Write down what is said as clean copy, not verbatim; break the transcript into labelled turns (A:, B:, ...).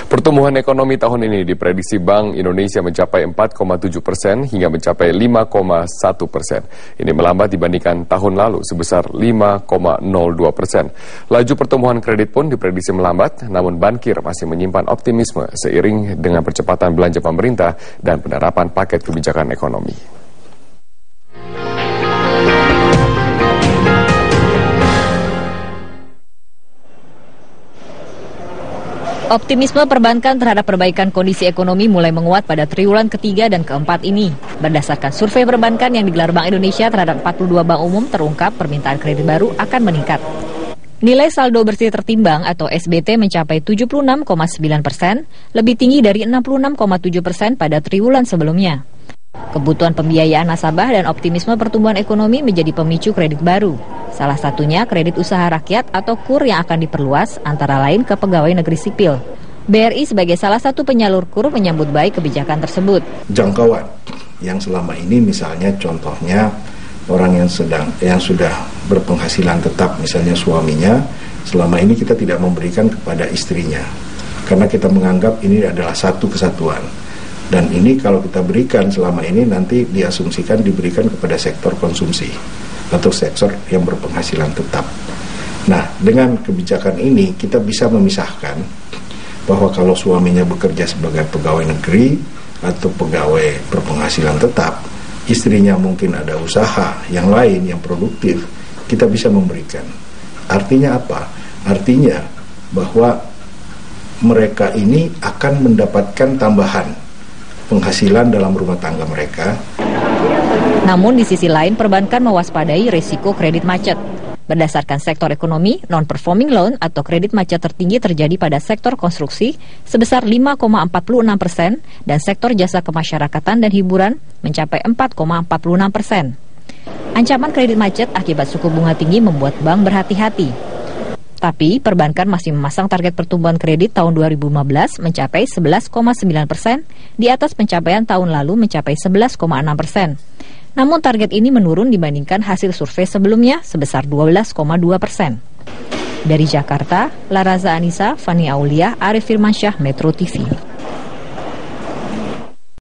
A: Pertumbuhan ekonomi tahun ini diprediksi Bank Indonesia mencapai 4,7% hingga mencapai 5,1%. Ini melambat dibandingkan tahun lalu sebesar 5,02%. Laju pertumbuhan kredit pun diprediksi melambat, namun Bankir masih menyimpan optimisme seiring dengan percepatan belanja pemerintah dan penerapan paket kebijakan ekonomi.
B: Optimisme perbankan terhadap perbaikan kondisi ekonomi mulai menguat pada triwulan ketiga dan keempat ini. Berdasarkan survei perbankan yang digelar Bank Indonesia terhadap 42 bank umum, terungkap permintaan kredit baru akan meningkat. Nilai saldo bersih tertimbang atau SBT mencapai 76,9%, lebih tinggi dari 66,7% pada triwulan sebelumnya. Kebutuhan pembiayaan nasabah dan optimisme pertumbuhan ekonomi menjadi pemicu kredit baru. Salah satunya kredit usaha rakyat atau KUR yang akan diperluas antara lain ke pegawai negeri sipil. BRI sebagai salah satu penyalur KUR menyambut baik kebijakan tersebut.
C: Jangkauan yang selama ini misalnya contohnya orang yang sudah berpenghasilan tetap, misalnya suaminya, selama ini kita tidak memberikan kepada istrinya karena kita menganggap ini adalah satu kesatuan. Dan ini kalau kita berikan selama ini nanti diasumsikan diberikan kepada sektor konsumsi atau sektor yang berpenghasilan tetap. Nah, dengan kebijakan ini kita bisa memisahkan bahwa kalau suaminya bekerja sebagai pegawai negeri atau pegawai berpenghasilan tetap, istrinya mungkin ada usaha yang lain yang produktif, kita bisa memberikan. Artinya apa? Artinya bahwa mereka ini akan mendapatkan tambahan penghasilan dalam rumah tangga mereka.
B: Namun di sisi lain perbankan mewaspadai risiko kredit macet. Berdasarkan sektor ekonomi, non-performing loan atau kredit macet tertinggi terjadi pada sektor konstruksi sebesar 5,46% dan sektor jasa kemasyarakatan dan hiburan mencapai 4,46%. Ancaman kredit macet akibat suku bunga tinggi membuat bank berhati-hati. Tapi perbankan masih memasang target pertumbuhan kredit tahun 2015 mencapai 11,9%, di atas pencapaian tahun lalu mencapai 11,6%. Namun target ini menurun dibandingkan hasil survei sebelumnya sebesar 12,2%. Dari Jakarta, Laraza Anissa, Fani Aulia, Arif Firmansyah, Metro TV.